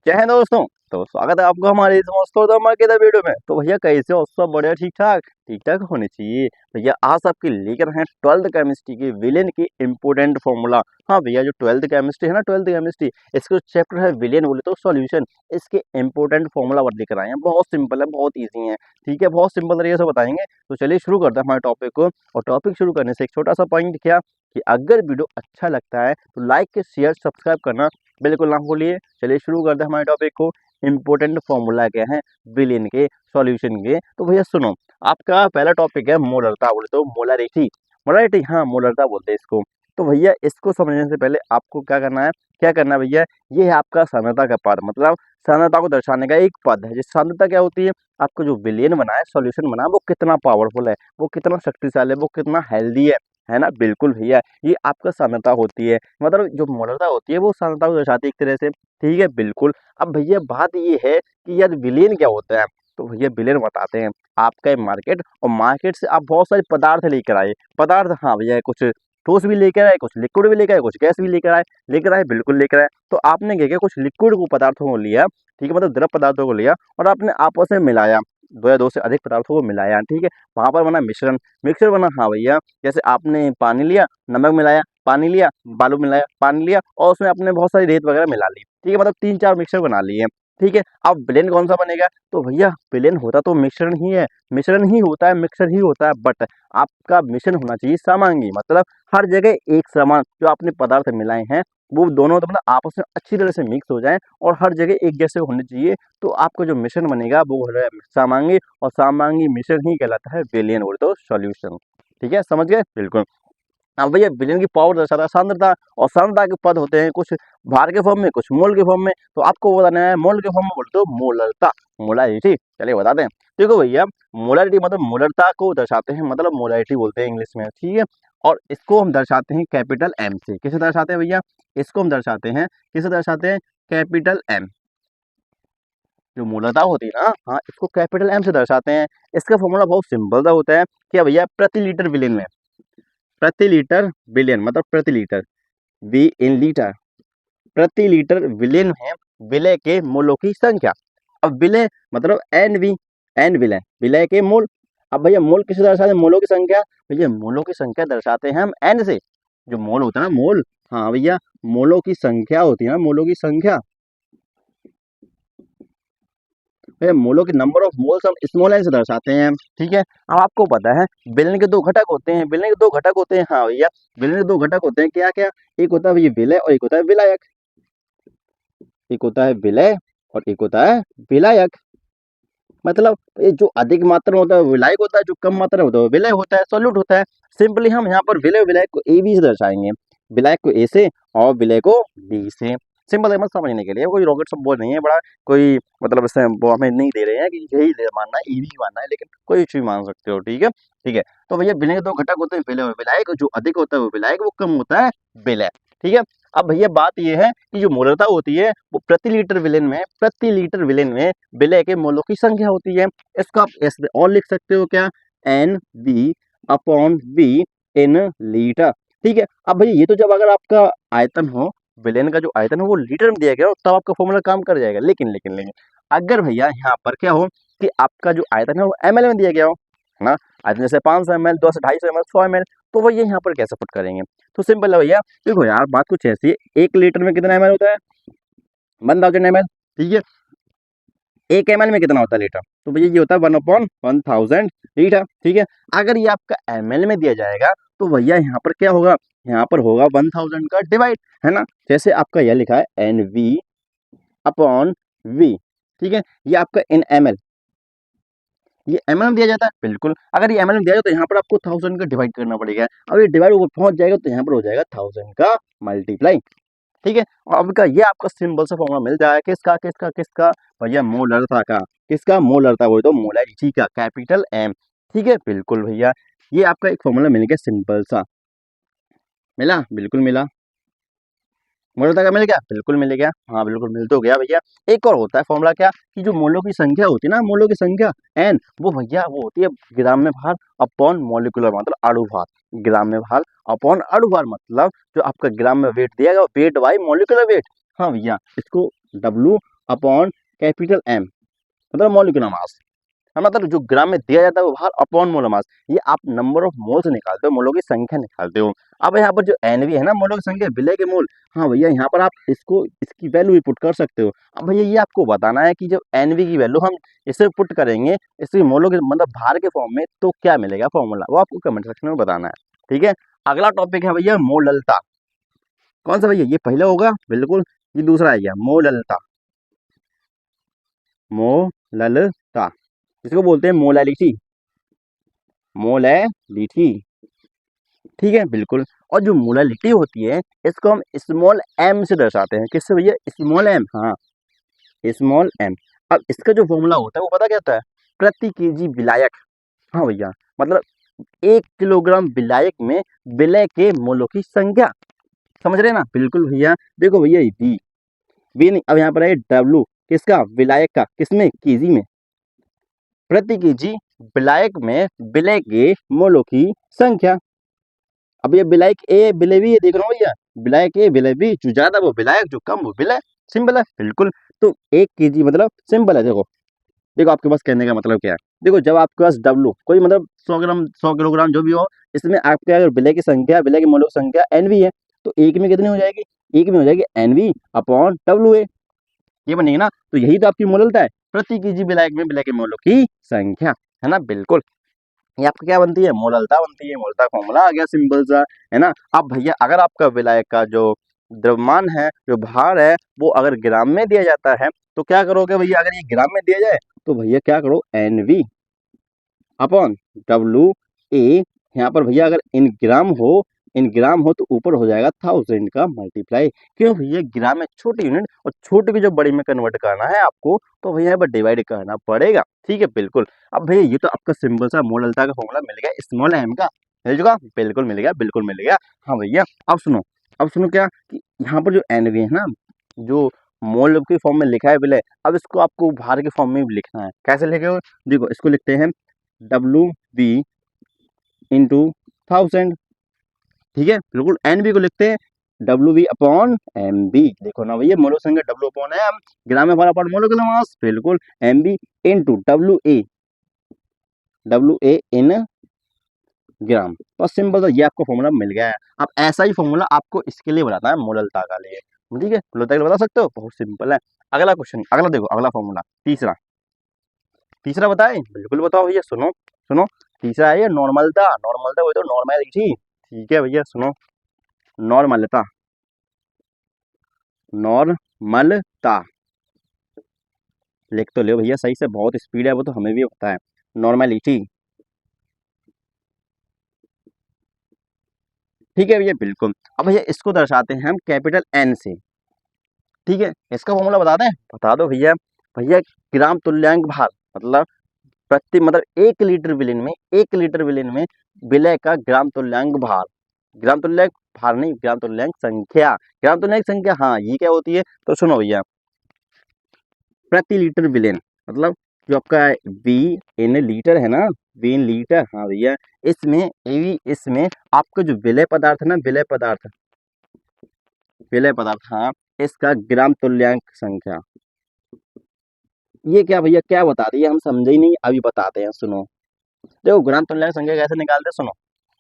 क्या है दोस्तों। तो स्वागत है आपको हमारे इस मस्त वीडियो में। तो भैया कैसे हो, सब बढ़िया, ठीक ठाक होने चाहिए। भैया आज आपके लेकर हैं 12th केमिस्ट्री के विलेन की इंपोर्टेंट फॉर्मूला। हाँ भैया, जो 12th केमिस्ट्री है ना, 12th केमिस्ट्री, इसका चैप्टर है विलेन बोले तो सॉल्यूशन। इसके इंपोर्टेंट फॉर्मूला वर्ड लेकर आए हैं। बहुत सिंपल है, बहुत ईजी है। ठीक है, बहुत सिंपल तरीके से बताएंगे। तो चलिए शुरू करते हैं हमारे टॉपिक को। और टॉपिक शुरू करने से एक छोटा सा पॉइंट क्या, कि अगर वीडियो अच्छा लगता है तो लाइक शेयर सब्सक्राइब करना बिल्कुल ना भूलिए। चलिए शुरू करते हैं हमारे टॉपिक को। इंपोर्टेंट फॉर्मूला क्या है विलेन के सॉल्यूशन के। तो भैया सुनो, आपका पहला टॉपिक है मोलरता बोले तो मोलरिटी। मोलरिटी, हाँ मोलरता बोलते हैं इसको। तो भैया इसको समझने से पहले आपको क्या करना है भैया, ये है आपका सांद्रता का पद, मतलब सांद्रता को दर्शाने का एक पद है। जिस सांद्रता क्या होती है, आपको जो विलेन बना है, सॉल्यूशन बना है, वो कितना पावरफुल है, वो कितना शक्तिशाली है, वो कितना हेल्दी है ना। बिल्कुल भैया, ये आपका सांद्रता होती है। मतलब जो मोलरता होती है वो सांद्रता को दर्शाती है एक तरह से। ठीक है, बिल्कुल। अब भैया बात ये है कि यार विलेन क्या होता है। तो भैया विलेन बताते हैं। आपका मार्केट, और मार्केट से आप बहुत सारे पदार्थ लेकर आए। पदार्थ, हाँ भैया, कुछ ठोस भी लेकर आए, कुछ लिक्विड भी लेकर आए, कुछ गैस भी लेकर आए बिल्कुल लेकर आए। तो आपने क्या किया, कुछ लिक्विड को पदार्थों को लिया, ठीक है, मतलब द्रव पदार्थों को लिया, और आपने आपस में मिलाया, दो या दो से अधिक पदार्थों को मिलाया। ठीक है, वहां पर बना मिश्रण। मिक्सर बना, हाँ भैया। जैसे आपने पानी लिया, नमक मिलाया, पानी लिया, बालू मिलाया, पानी लिया, और उसमें आपने बहुत सारी रेत वगैरह मिला ली। ठीक है, मतलब 3-4 मिक्सर बना लिए। ठीक है, अब विलेन कौन सा बनेगा। तो भैया विलेन होता तो मिश्रण ही है, मिश्रण ही होता है, मिक्सर ही होता है। बट आपका मिश्रण होना चाहिए समांगी, मतलब हर जगह एक समान जो आपने पदार्थ मिलाए हैं वो दोनों तो मतलब आपस में अच्छी तरह से मिक्स हो जाए, और हर जगह एक जैसे होने चाहिए। तो आपका जो मिश्रण बनेगा वो हो रहा है समांगी, और समांगी मिश्रण ही कहलाता है विलेन बोले तो सॉल्यूशन। ठीक है, समझ गए, बिल्कुल। अब भैया विलेन की पावर दर्शाता है सांद्रता, और सांद्रता के पद होते हैं कुछ भार के फॉर्म में, कुछ मोल के फॉर्म में। तो आपको बताना है मोल के फॉर्म में बोलते हो मोलरता, मोलारिटी। चलिए बताते हैं। देखो भैया, मोलारिटी मतलब मोलरता को दर्शाते हैं, मतलब मोलारिटी बोलते हैं इंग्लिश में। ठीक है, और इसको हम दर्शाते हैं कैपिटल एम से। किसे दर्शाते हैं भैया, इसको हम दर्शाते हैं, किसे दर्शाते हैं, कैपिटल एम। जो मूलतः होती है ना, हाँ, इसको कैपिटल एम से दर्शाते हैं। इसका फॉर्मूला बहुत सिंपल सा होता है। क्या भैया, प्रति लीटर विलेन में, प्रति लीटर विलेन मतलब प्रति लीटर, वी इन लीटर, प्रति लीटर विलेन में विलय के मोलों की संख्या। अब विलय मतलब एन वी, एन विलय, विलय के मोल। अब भैया मोल किसे दर्शाते हैं, मोलों की संख्या। भैया मोलों की संख्या दर्शाते हैं हम एन से। जो मोल होता है ना, मोल, हाँ भैया, मोलों की संख्या होती है ना, मोलों की संख्या। भैया मोलों के नंबर ऑफ मोल्स हम स्मॉल एन से दर्शाते हैं। ठीक है, अब आपको पता है विलेन के दो घटक होते हैं, विलेन के दो घटक होते हैं, हाँ भैया, विलेन के दो घटक होते हैं, क्या क्या। एक होता है भैया विलय, और एक होता है विलायक। एक होता है विलय, और एक होता है विलायक। मतलब ये जो अधिक मात्रा में होता है वो विलायक होता है, जो कम मात्रा में होता है वो विलय होता है, सॉल्यूट होता है। सिंपली हम यहाँ पर विलय विलायक को ए बी से दर्शाएंगे, विलायक को ए से और विलय को बी से। सिंपल है, मत समझने के लिए, कोई रॉकेट सब बोल नहीं है बड़ा, कोई मतलब इससे वो हमें नहीं दे रहे हैं कि यही मानना है, ई भी मानना है, लेकिन कोई भी मान सकते हो। ठीक है, ठीक है। तो भैया विलय के दो घटक होते हैं, विलय और विलायक। जो अधिक होता है वो विलायक, वो कम होता है विलय। ठीक है, अब भैया बात ये है कि जो मोलरता होती है वो प्रति लीटर विलेन में विलय के मोलों की संख्या होती है। इसको आप ऐसे और लिख सकते हो, क्या, N B upon V in litre. ठीक है, अब भैया ये तो जब अगर आपका आयतन हो, विलेन का जो आयतन है वो लीटर में दिया गया हो, तब आपका फॉर्मूला काम कर जाएगा। लेकिन अगर भैया यहाँ पर क्या हो कि आपका जो आयतन है वो एमएल में दिया गया हो, है ना, आयतन जैसे 500 ml, 200, 250 ml, 100 ml, तो भैया यहाँ पर कैसे पुट करेंगे। तो सिंपल है भैया, देखो यार बात कुछ ऐसी है, 1 लीटर में कितना एमएल होता है, 1000 ml। ठीक है, 1 ml में कितना होता है लीटर, तो भैया ये होता है 1/1000 लीटर। ठीक है, अगर ये आपका एमएल में दिया जाएगा तो भैया यहाँ पर क्या होगा, यहाँ पर होगा 1000 का डिवाइड, है ना। जैसे आपका यह लिखा है एन वी अपॉन वी। ठीक है, ये आपका इन एमएल, ये एमएल में दिया जाता है, बिल्कुल। अगर ये एमएल में दिया जाए तो यहाँ पर आपको 1000 का डिवाइड करना पड़ेगा। अब ये डिवाइड ऊपर पहुंच जाएगा तो यहाँ पर हो जाएगा 1000 का मल्टीप्लाई। ठीक है, और अब का ये आपका सिंपल सा फॉर्मूला मिल जाएगा, किसका किसका किसका, भैया मोलरता का। किसका, मोलरता, वो तो मोलैरिटी का, कैपिटल एम। ठीक है, बिल्कुल भैया, ये आपका एक फॉर्मूला मिल गया, सिंपल सा मिला, बिल्कुल मिला। मोलरता का मिल गया, बिल्कुल मिल गया, हाँ बिल्कुल मिल तो गया भैया। एक और होता है फॉर्मूला, क्या, कि जो मोलों की संख्या होती है ना, मोलों की संख्या एन, वो भैया वो होती है ग्राम में भार अपॉन मॉलिक्यूलर, मतलब अणु भार। ग्राम में भार अपॉन अणु भार, मतलब जो आपका ग्राम में वेट दिया गया वेट बाई मॉलिक्यूलर वेट। हाँ भैया, इसको डब्लू अपॉन कैपिटल एम, मतलब मॉलिक्यूलर मास, मतलब जो ग्राम में दिया जाता है वो बाहर अपॉन मोलर मास। ये आप नंबर ऑफ मोल्स निकालते हो, मोलों की संख्या निकालते हो। अब यहाँ पर जो एनवी है ना, मोलों की संख्या, विलय के मोल, हाँ भैया यहाँ पर आप इसको इसकी वैल्यू भी पुट कर सकते हो। अब भैया ये आपको बताना है कि जब एनवी की वैल्यू हम इसे पुट करेंगे इसकी मोलों के मतलब भार के फॉर्म में, तो क्या मिलेगा फॉर्मूला, वो आपको कमेंट सेक्शन में बताना है। ठीक है, अगला टॉपिक है भैया मोललता। कौन सा भैया, ये पहला होगा बिल्कुल, ये दूसरा है मोललता। मोललता इसको बोलते हैं मोलैलिटी, मोलैलिटी, ठीक है बिल्कुल। और जो मोलैलिटी होती है इसको हम स्मॉल एम से दर्शाते हैं, किससे भैया, स्मॉल एम, हाँ स्मॉल एम। अब इसका जो फॉर्मूला होता है वो पता क्या होता है, प्रति केजी विलायक, हाँ भैया, मतलब 1 किलोग्राम विलायक में विलय के मोलों की संख्या, समझ रहे हैं ना, बिल्कुल भैया। देखो भैया बी नहीं, अब यहाँ पर है डब्लू, किसका, विलायक का, किसमें, केजी में, प्रति केजी विलायक में विलय के मोलों की संख्या। अब ये विलायक ए विलय बी, ये देख रहा हूँ भैया, विलायक ए विलय बी, जो ज्यादा वो विलायक, जो कम वो विलय, सिंपल है बिल्कुल। तो 1 केजी मतलब सिंपल है, देखो देखो आपके पास कहने का मतलब क्या है, देखो जब आपके पास डब्लू कोई मतलब 100 ग्राम 100 किलोग्राम जो भी हो, इसमें आपके अगर विलय की संख्या, विलय के मोलों की संख्या एनवी है, तो एक में कितनी हो जाएगी, एक में हो जाएगी एनवी अपॉन डब्लू ए, ये बनेगी ना। तो यही तो आपकी मोललता है, प्रति केजी विलायक में विलय के मोलों की संख्या, है ना बिल्कुल। ये आपकी क्या बनती है, मोललता बनती है, मोललता फॉर्मूला आ गया सिंपल सा, है ना। अब भैया अगर आपका विलायक का जो द्रव्यमान है, जो भार है, वो अगर ग्राम में दिया जाता है तो क्या करोगे भैया, अगर ये ग्राम में दिया जाए तो भैया क्या करो, एनवी अपॉन डब्लू ए, यहाँ पर भैया अगर इन ग्राम हो तो ऊपर हो जाएगा 1000 का मल्टीप्लाई, क्यों भैया, ग्राम में छोटी यूनिट और छोटे की जो बड़ी में कन्वर्ट करना है आपको, तो भैया यहाँ पर डिवाइड करना पड़ेगा, ठीक है बिल्कुल। अब भैया ये तो आपका सिंपल सा मोललता का फॉर्मूला मिल गया, स्मॉल एम का मिल चुका, बिल्कुल मिल गया, बिल्कुल मिल गया। हाँ भैया अब सुनो क्या कि यहाँ पर जो एनवी है ना, जो मोल के फॉर्म में लिखा है विलय, अब इसको आपको भार के फॉर्म में भी लिखना है, कैसे लिखे, देखो इसको लिखते हैं डब्लू बी इंटू 1000, ठीक है बिल्कुल। एन बी को लिखते हैं W B upon M B, देखो ना भैया मोलो संख्या डब्ल्यू अपॉन एम, ग्राम में भरा अपॉन मोलर मास, बिल्कुल, M B into W A in gram. तो सिंपल, तो ये आपको फॉर्मूला मिल गया है। अब ऐसा ही फॉर्मूला आपको इसके लिए बताना है, मोललता का लिए, ठीक है, मोललता के लिए बता सकते हो, बहुत सिंपल है। अगला क्वेश्चन, अगला देखो, अगला फॉर्मूला तीसरा, तीसरा बताए, बिल्कुल बताओ भैया, सुनो सुनो, तीसरा है ये नॉर्मलता, नॉर्मलता वो तो नॉर्मलिटी, ठीक है भैया सुनो, नॉर्मलता, नॉर्मलता लिख तो लो भैया सही से, बहुत स्पीड है वो तो हमें भी पता है, नॉर्मलिटी, ठीक है भैया बिल्कुल। अब भैया इसको दर्शाते हैं हम कैपिटल एन से, ठीक है, इसका फॉर्मूला बता दें, बता दो भैया। भैया ग्राम तुल्यांक भार, मतलब प्रति मतलब 1 लीटर विलेन में, 1 लीटर विलेन में विलय का ग्राम तुल्यांक भार, ग्राम तुल्यांक भार नहीं, ग्राम तुल्यांक संख्या, ग्राम तुल्यांक संख्या, हाँ ये क्या होती है, तो सुनो भैया, प्रति लीटर विलेन, मतलब जो आपका वी इन लीटर है ना, वी इन लीटर, हाँ भैया, इसमें एवी, इसमें आपका जो विलय पदार्थ है ना, विलय पदार्थ, विलय पदार्थ, हाँ, इसका ग्राम तुल्यांक संख्या, ये क्या भैया, क्या बता रही है, हम समझे ही नहीं, अभी बताते हैं, सुनो। देखो ग्राम तुल्यांक संख्या कैसे निकालते हैं, सुनो,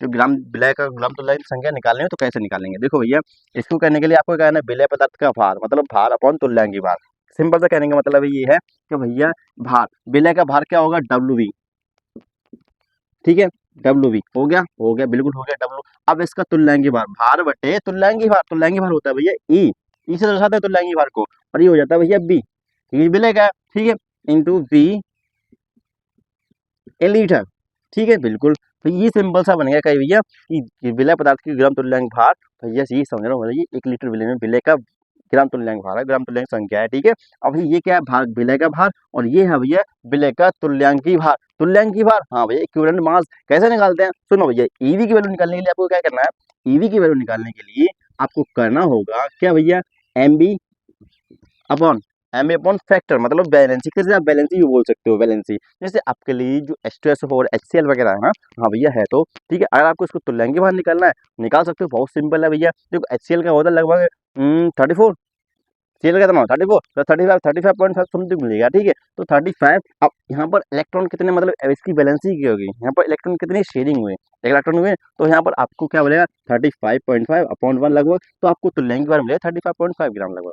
जो ग्राम विलय का ग्राम तुल्यांक संख्या निकालनी है तो कैसे निकालेंगे, देखो भैया, इसको करने के लिए आपको कहना है विलय पदार्थ का भार, मतलब भार अपॉन तुल्यांकी भार, सिंपल सा कहने का मतलब ये है कि भैया भार, विलय का भार क्या होगा, डब्ल्यू बी, ठीक है, डब्ल्यू बी हो गया बिल्कुल हो गया डब्ल्यू। अब इसका तुल्यांकी भार, भार बटे तुल्यांकी भार, तुल्यांकी भार होता है भैया ई से दर्शाते हैं तुल्यांकी भार को, और ये हो जाता है भैया बी, ये विलय का, ठीक है, इंटू बी इन लीटर, ठीक है बिल्कुल। तो ये सिंपल सा बन गया कहीं भैया कि विलय पदार्थ की ग्राम तुल्यांक भार, भैया ये समझ रहा हूँ, ये 1 लीटर विलय में विलय का ग्राम तुल्यांक भार है, ग्राम तुल्यांक संख्या है, ठीक है। अब ये क्या है, भार, विलय का भार, और ये है भैया विलय का तुल्यांकी भार, तुल्यांकी भार, हाँ भैया इक्विवेलेंट मास कैसे निकालते हैं, सुनो भैया, ईवी की वैल्यू निकालने के लिए आपको क्या करना है, ईवी की वैल्यू निकालने के लिए आपको करना होगा क्या भैया, M B upon, M upon factor, मतलब बैलेंसी, किसी आप बैलेंसी भी बोल सकते हो, बैलेंसी, जैसे आपके लिए जो H2SO4 HCl वगैरह है ना, हाँ भैया है, तो ठीक है, अगर आपको इसको तुल्यांकी भार निकालना है, निकाल सकते हो, बहुत सिंपल है भैया। देखो HCl का होता है लगभग 34, सीएल कितना हो 34 तो 35 35.5 समथिंग मिलेगा, ठीक है। तो 35 अब यहाँ पर इलेक्ट्रॉन कितने मतलब अब इसकी बैलेंसिंग क्या होगी, यहाँ पर इलेक्ट्रॉन कितनी शेयरिंग हुए, एक इलेक्ट्रॉन हुए, तो यहाँ पर आपको क्या मिलेगा 35.5 अपॉन 1 लगभग, तो आपको तुल्यांक के बारे में मिलेगा 35.5 ग्राम लगभग,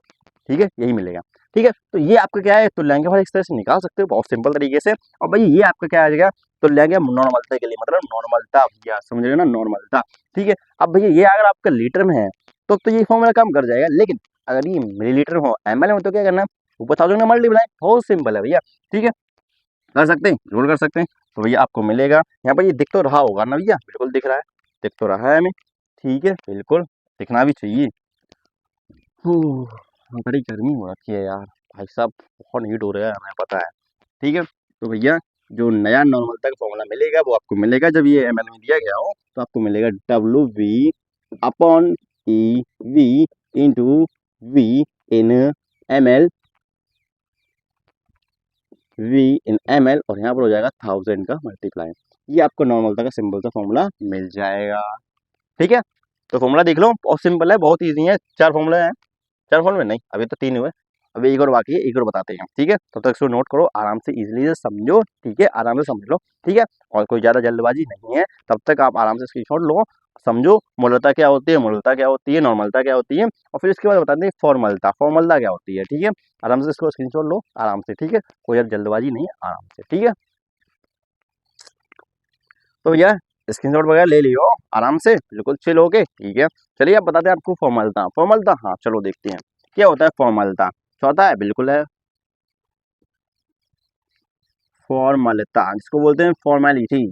ठीक है, यही मिलेगा, ठीक है। तो ये आपका क्या है तुल्यांक भाई, इस तरह से निकाल सकते हो बहुत सिंपल तरीके से। और भाई ये आपका क्या आ जाएगा तुल्यांक नॉर्मलता के लिए, मतलब नॉर्मलता भैया समझ रहे हो ना, नॉर्मलता, ठीक है। अब भैया ये अगर आपका लीटर में है तो ये फॉर्मूला काम कर जाएगा, लेकिन अगर ये मिलीलीटर हो एमएल में तो क्या करना है ऊपर 1000 का मल्टीप्लाई, बहुत सिंपल है भैया, ठीक है, कर सकते हैं जरूर कर सकते हैं। तो भैया आपको मिलेगा यहाँ पर, ये दिख तो रहा होगा ना भैया, बिल्कुल दिख रहा है, दिख तो रहा है हमें, ठीक है, बिल्कुल दिखना भी चाहिए। हूँ, बड़ी गर्मी हो रखी है यार भाई साहब, बहुत हीट हो रहा है हमें पता है, ठीक है। तो भैया जो नया नॉर्मलता का फॉर्मूला मिलेगा वो आपको मिलेगा जब ये एमएल में दिया गया हो, तो आपको मिलेगा W V upon E V into V in M L, V in M L, और यहाँ पर हो जाएगा 1000 का मल्टीप्लाई, ये आपको नॉर्मलता का सिंपल सा फॉर्मूला मिल जाएगा, ठीक है। तो फॉर्मूला देख लो बहुत सिंपल है, बहुत ईजी है, 4 फॉर्मूले हैं, 4 फॉर्मूले नहीं अभी तो 3 हुए, अभी एक और बाकी है, एक और बताते हैं, ठीक है। तब तक इसको नोट करो आराम से, इजीली से समझो, ठीक है, आराम से समझ लो, ठीक है। और कोई ज़्यादा जल्दबाजी नहीं है, तब तक आप आराम से स्क्रीनशॉट लो, समझो मूलतः क्या होती है, मूलतः क्या होती है, नॉर्मलता क्या होती है, और फिर इसके बाद बताते हैं फॉर्मलता, फॉर्मलता क्या होती है, ठीक है। आराम से इसको स्क्रीनशॉट लो आराम से, ठीक है, कोई ज़्यादा जल्दबाजी नहीं है, आराम से, ठीक है। तो भैया स्क्रीनशॉट वगैरह ले लियो आराम से, बिल्कुल चिल होके, ठीक है। चलिए अब बताते हैं आपको फॉर्मलता, फॉर्मलता हाँ चलो देखते हैं क्या होता है फॉर्मलता, चौथा है बिल्कुल है फॉर्मलता, जिसको बोलते हैं फॉर्मेलिटी,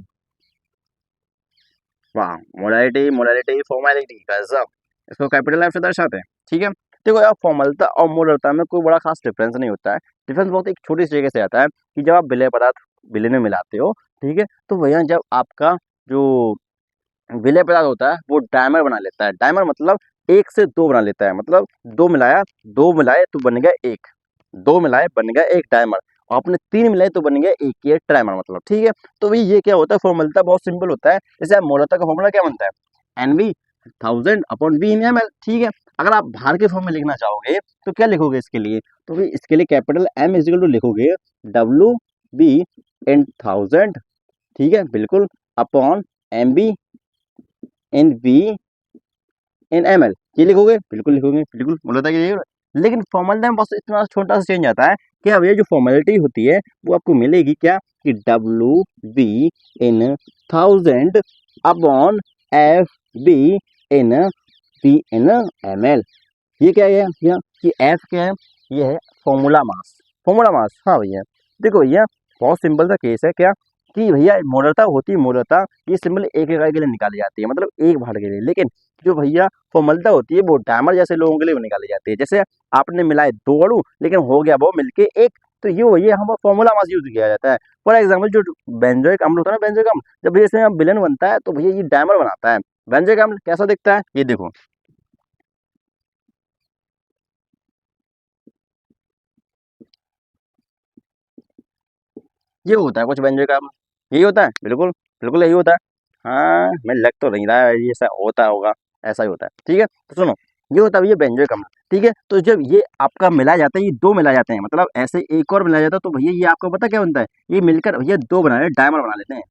वाह, मोडालिटी मोडालिटी फॉर्मेलिटी गजब, इसको कैपिटल एफ से दर्शाते हैं, ठीक है। देखो यार फॉर्मलता और मोडलता में कोई बड़ा खास डिफरेंस नहीं होता है, डिफरेंस बहुत एक छोटी सी जगह से आता है कि जब आप विलय पदार्थ विलय में मिलाते हो, ठीक है, तो भैया जब आपका जो विलय पदार्थ होता है वो डायमर बना लेता है, डायमर मतलब एक से दो बना लेता है, मतलब दो मिलाया, दो मिलाए तो बन गया एक, दो मिलाए बन गया एक डायमर, और आपने तीन मिलाए तो बन गया एक ये ट्राइमर, मतलब ठीक है। तो भाई ये क्या होता है फॉर्मूला बहुत सिंपल होता है, जैसे आप मोलता का फॉर्मूला क्या बनता है N V 1000 upon B in M L, ठीक है। अगर आप भार के फॉर्म में लिखना चाहोगे तो क्या लिखोगे इसके लिए, तो भाई इसके लिए कैपिटल एम इजिकल टू लिखोगे डब्ल्यू बी इन 1000, ठीक है, बिल्कुल, upon M B in B in M L, ये लिखोगे बिल्कुल लिखोगे, बिल्कुल बोला कि लेकिन फॉर्मूला में बस इतना छोटा सा चेंज आता है कि अब ये जो फॉर्मेलिटी होती है वो आपको मिलेगी क्या कि W B in 1000 upon F B in B in M L, ये क्या है भैया कि एफ क्या है, ये है फॉर्मूला मास, फॉर्मूला मास, हाँ भैया। देखो भैया बहुत सिंपल सा केस है क्या कि भैया मोलरता होती है, मोलरता ये सिंपल एक इकाई के लिए निकाली जाती है, मतलब एक भार के लिए, लेकिन जो भैया फॉर्मलता होती है वो डायमर जैसे लोगों के लिए वो निकाली जाती है, जैसे आपने मिलाए दो अणु लेकिन हो गया वो मिलके एक, तो ये वही हम फॉर्मूला मास यूज किया जाता है। फॉर एग्जाम्पल जो बेंजोइक अम्ल होता है ना, बेंजोइक अम्ल जब भैया इसमें विलेन बनता है तो भैया ये डायमर बनाता है, बेंजोइक अम्ल कैसा दिखता है ये देखो, ये होता है कुछ व्यंजन का, यही होता है बिल्कुल, बिल्कुल यही होता है, हाँ मैं लग तो नहीं रहा है ये ऐसा होता होगा, ऐसा ही होता है, ठीक है। तो सुनो ये होता है ये व्यंजन का, ठीक है। तो जब ये आपका मिला जाता है, ये दो मिला जाते हैं, मतलब ऐसे एक और मिला जाता है, तो भैया ये आपको पता क्या बनता है, ये मिलकर भैया दो बना लेते डायमंड बना लेते हैं,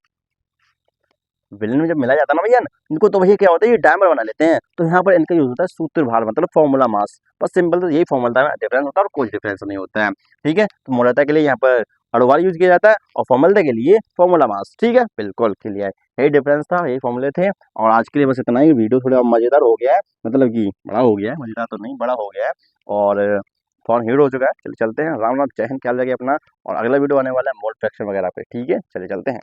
विलेन में जब मिला जाता है ना भैया इनको, तो भैया क्या होता है ये डायमंड बना लेते हैं, तो यहाँ पर इनका यूज होता है सूत्र भार मतलब फॉर्मूला मास, बस सिंपल तो यही फॉर्मूला है, डिफरेंस होता है और कोई डिफरेंस नहीं होता है, ठीक है। तो मोलता के लिए यहाँ पर अड़वार यूज किया जाता है और फॉर्मूला के लिए फॉर्मूला मास, ठीक है, बिल्कुल क्लियर, यही डिफरेंस था, यही फॉर्मूले थे। और आज के लिए बस इतना ही, वीडियो थोड़ा मजेदार हो गया है, मतलब कि बड़ा हो गया है, मजेदार तो नहीं बड़ा हो गया है, और फोन हीट हो चुका है, चलिए चलते हैं, राम राम, जय हिंद, ख्याल रखिए अपना, और अगला वीडियो आने वाला है मोल फ्रैक्शन वगैरह पे, ठीक है, चलिए चलते हैं।